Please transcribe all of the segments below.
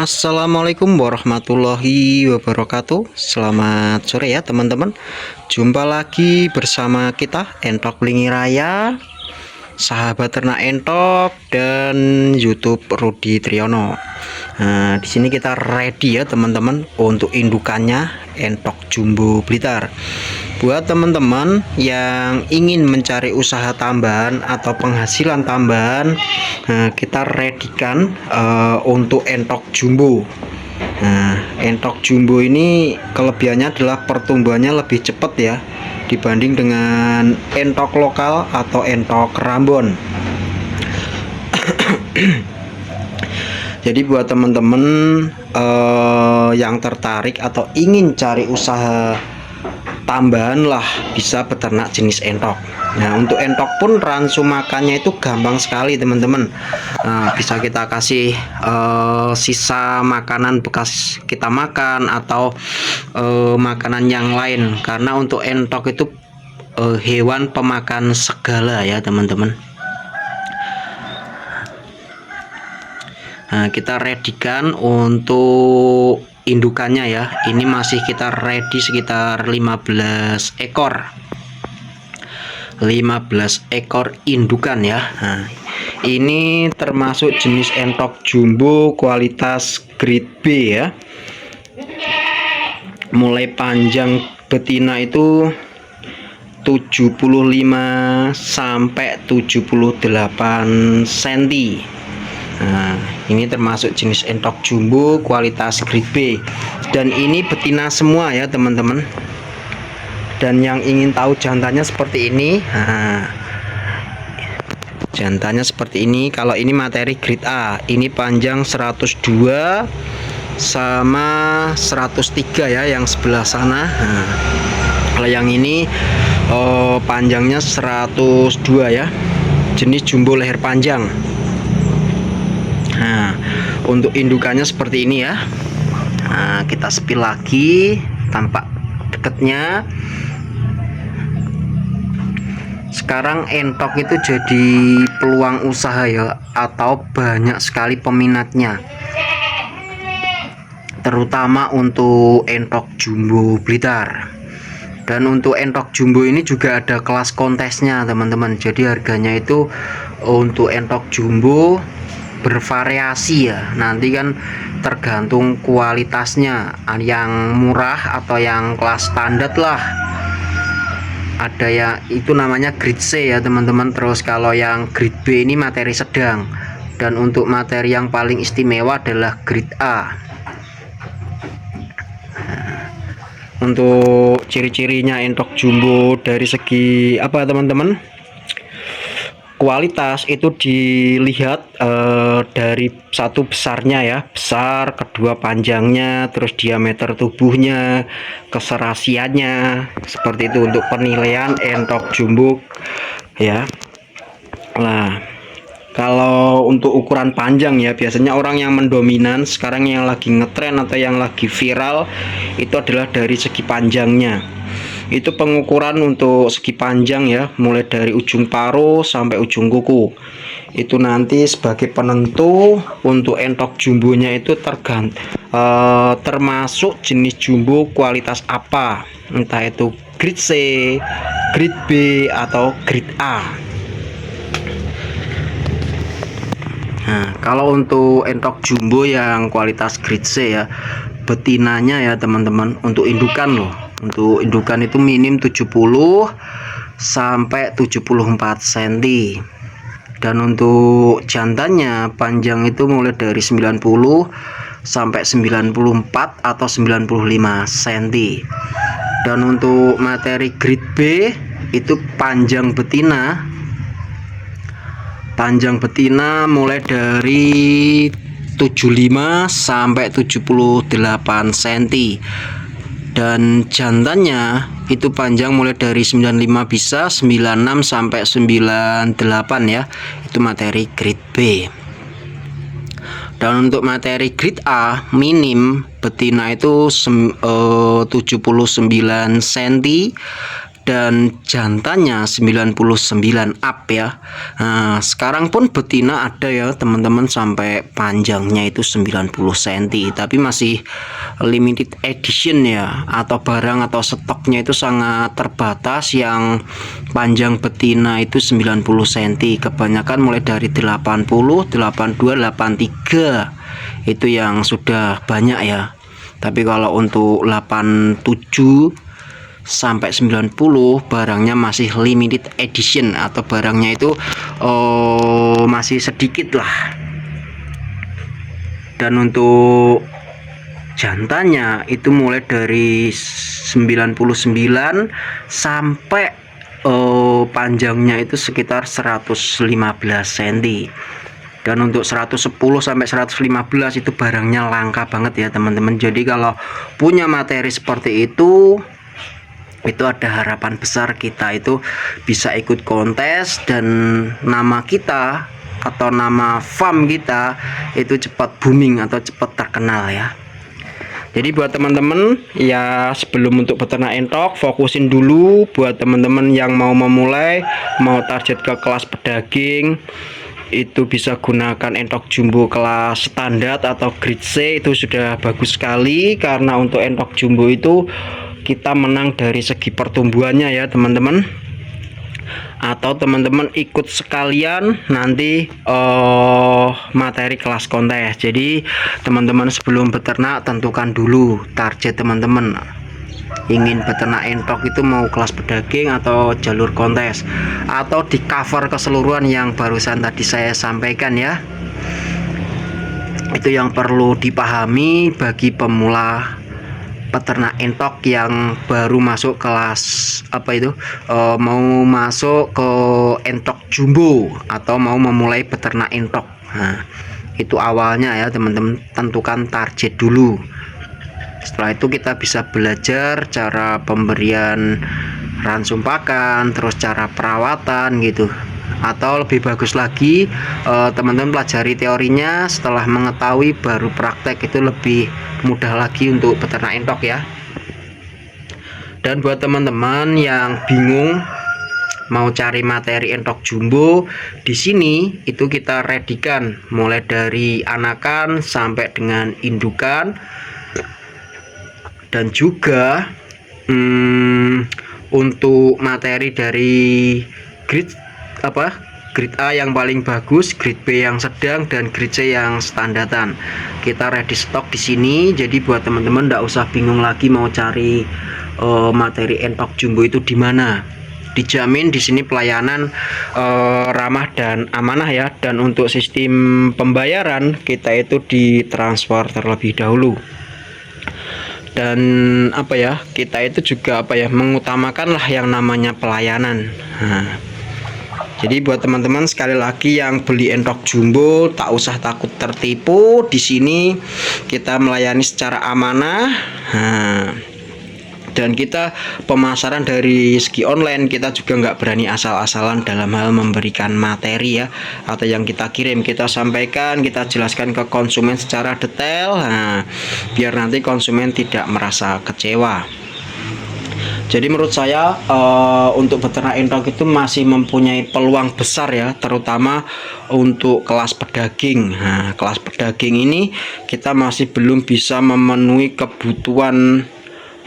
Assalamualaikum warahmatullahi wabarakatuh. Selamat sore ya teman-teman. Jumpa lagi bersama kita Entok Blingi Raya, sahabat ternak entok, dan YouTube Rudi Triyono. Nah, di sini kita ready ya teman-teman untuk indukannya entok jumbo Blitar. Buat teman-teman yang ingin mencari usaha tambahan atau penghasilan tambahan, kita readykan untuk entok jumbo. Nah, entok jumbo ini kelebihannya adalah pertumbuhannya lebih cepat ya dibanding dengan entok lokal atau entok Rambon. Jadi buat teman-teman yang tertarik atau ingin cari usaha tambahan lah, bisa beternak jenis entok. Nah, untuk entok pun ransu makannya itu gampang sekali teman-teman. Bisa kita kasih sisa makanan bekas kita makan atau makanan yang lain, karena untuk entok itu hewan pemakan segala ya teman-teman. Nah, kita readykan untuk indukannya ya. Ini masih kita ready sekitar 15 ekor 15 ekor indukan ya. Nah, ini termasuk jenis entok jumbo kualitas grade B ya. Mulai panjang betina itu 75 sampai 78 cm. Nah, ini termasuk jenis entok jumbo kualitas grade B, dan ini betina semua ya teman-teman. Dan yang ingin tahu jantannya seperti ini, jantannya seperti ini. Kalau ini materi grade A, ini panjang 102 sama 103 ya, yang sebelah sana. Kalau yang ini panjangnya 102 ya, jenis jumbo leher panjang. Nah, untuk indukannya seperti ini ya. Nah, kita spill lagi, tampak deketnya. Sekarang entok itu jadi peluang usaha ya, atau banyak sekali peminatnya, terutama untuk entok jumbo Blitar. Dan untuk entok jumbo ini juga ada kelas kontesnya teman-teman. Jadi harganya itu untuk entok jumbo bervariasi ya, nanti kan tergantung kualitasnya, yang murah atau yang kelas standar lah. Ada ya, itu namanya grade C ya teman-teman. Terus kalau yang grade B ini materi sedang, dan untuk materi yang paling istimewa adalah grade A. Untuk ciri-cirinya entok jumbo dari segi apa teman-teman? Kualitas itu dilihat dari satu besarnya ya, besar, kedua panjangnya, terus diameter tubuhnya, keserasiannya, seperti itu untuk penilaian entok jumbo ya. Nah, kalau untuk ukuran panjang ya, biasanya orang yang mendominan sekarang yang lagi ngetren atau yang lagi viral itu adalah dari segi panjangnya. Itu pengukuran untuk segi panjang ya, mulai dari ujung paruh sampai ujung kuku. Itu nanti sebagai penentu untuk entok jumbonya itu termasuk jenis jumbo kualitas apa, entah itu grade C, grade B, atau grade A. Nah, kalau untuk entok jumbo yang kualitas grade C ya, betinanya ya teman-teman, untuk indukan loh. Untuk indukan itu minim 70 sampai 74 cm. Dan untuk jantannya panjang itu mulai dari 90 sampai 94 atau 95 cm. Dan untuk materi grade B itu panjang betina mulai dari 75 sampai 78 cm. Dan jantannya itu panjang mulai dari 95 bisa 96 sampai 98 ya. Itu materi grade B. Dan untuk materi grade A minim betina itu 79 cm, dan jantannya 99 up ya. Nah, sekarang pun betina ada ya teman-teman, sampai panjangnya itu 90 cm, tapi masih limited edition ya, atau barang atau stoknya itu sangat terbatas. Yang panjang betina itu 90 cm, kebanyakan mulai dari 80, 82, 83 itu yang sudah banyak ya. Tapi kalau untuk 87 sampai 90 barangnya masih limited edition, atau barangnya itu masih sedikit lah. Dan untuk jantannya itu mulai dari 99 sampai panjangnya itu sekitar 115 cm. Dan untuk 110 sampai 115 itu barangnya langka banget ya teman-teman. Jadi kalau punya materi seperti itu ada harapan besar kita itu bisa ikut kontes, dan nama kita atau nama farm kita itu cepat booming atau cepat terkenal ya. Jadi buat teman-teman ya, sebelum untuk peternak entok, fokusin dulu. Buat teman-teman yang mau memulai, mau target ke kelas pedaging, itu bisa gunakan entok jumbo kelas standar atau grade C, itu sudah bagus sekali. Karena untuk entok jumbo itu kita menang dari segi pertumbuhannya ya teman-teman. Atau teman-teman ikut sekalian nanti materi kelas kontes. Jadi teman-teman sebelum beternak tentukan dulu target teman-teman. Ingin beternak entok itu mau kelas pedaging atau jalur kontes, atau di cover keseluruhan yang barusan tadi saya sampaikan ya. Itu yang perlu dipahami bagi pemula peternak entok yang baru masuk kelas mau masuk ke entok jumbo atau mau memulai peternak entok. Nah, itu awalnya ya teman-teman, tentukan target dulu. Setelah itu kita bisa belajar cara pemberian ransum pakan, terus cara perawatan gitu. Atau lebih bagus lagi teman-teman pelajari teorinya, setelah mengetahui baru praktek, itu lebih mudah lagi untuk peternak entok ya. Dan buat teman-teman yang bingung mau cari materi entok jumbo, di sini itu kita redikan mulai dari anakan sampai dengan indukan. Dan juga untuk materi dari grade A yang paling bagus, grade B yang sedang, dan grade C yang standaran. Kita ready stock di sini. Jadi buat teman-teman tidak usah bingung lagi mau cari materi entok jumbo itu di mana. Dijamin di sini pelayanan ramah dan amanah ya. Dan untuk sistem pembayaran kita itu ditransfer terlebih dahulu. Dan kita itu juga mengutamakan lah yang namanya pelayanan. Nah, jadi buat teman-teman sekali lagi yang beli entok jumbo tak usah takut tertipu. Di sini kita melayani secara amanah. Nah, dan kita pemasaran dari segi online, kita juga nggak berani asal-asalan dalam hal memberikan materi ya, atau yang kita kirim kita sampaikan, kita jelaskan ke konsumen secara detail. Nah, biar nanti konsumen tidak merasa kecewa. Jadi menurut saya untuk peternak entok itu masih mempunyai peluang besar ya, terutama untuk kelas pedaging. Nah, kelas pedaging ini kita masih belum bisa memenuhi kebutuhan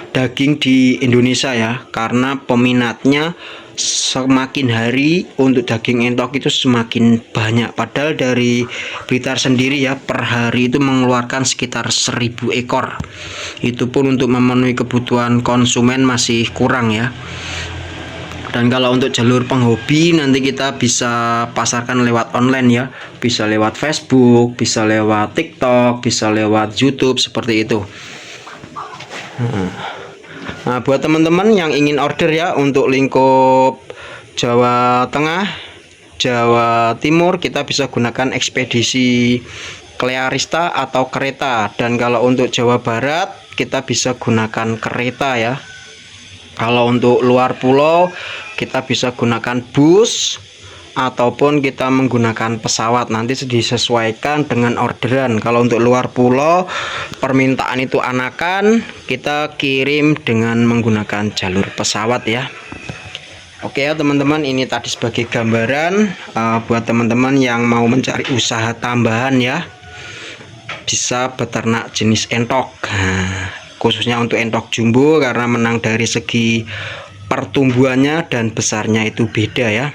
daging di Indonesia ya, karena peminatnya semakin hari untuk daging entok itu semakin banyak. Padahal dari Blitar sendiri ya, per hari itu mengeluarkan sekitar 1000 ekor. Itu pun untuk memenuhi kebutuhan konsumen masih kurang ya. Dan kalau untuk jalur penghobi nanti kita bisa pasarkan lewat online ya, bisa lewat Facebook, bisa lewat TikTok, bisa lewat YouTube seperti itu. Nah, buat teman-teman yang ingin order ya untuk lingkup Jawa Tengah, Jawa Timur, kita bisa gunakan ekspedisi Clearista atau kereta. Dan kalau untuk Jawa Barat kita bisa gunakan kereta ya. Kalau untuk luar pulau kita bisa gunakan bus ataupun kita menggunakan pesawat, nanti disesuaikan dengan orderan. Kalau untuk luar pulau permintaan itu anakan, kita kirim dengan menggunakan jalur pesawat ya. Oke ya teman-teman, ini tadi sebagai gambaran buat teman-teman yang mau mencari usaha tambahan ya, bisa beternak jenis entok. Nah, khususnya untuk entok jumbo karena menang dari segi pertumbuhannya dan besarnya itu beda ya.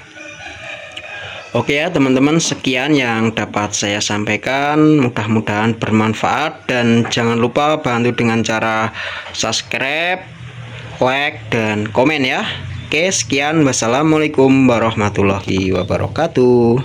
Oke ya teman-teman, sekian yang dapat saya sampaikan, mudah-mudahan bermanfaat, dan jangan lupa bantu dengan cara subscribe, like, dan komen ya. Oke, sekian, wassalamualaikum warahmatullahi wabarakatuh.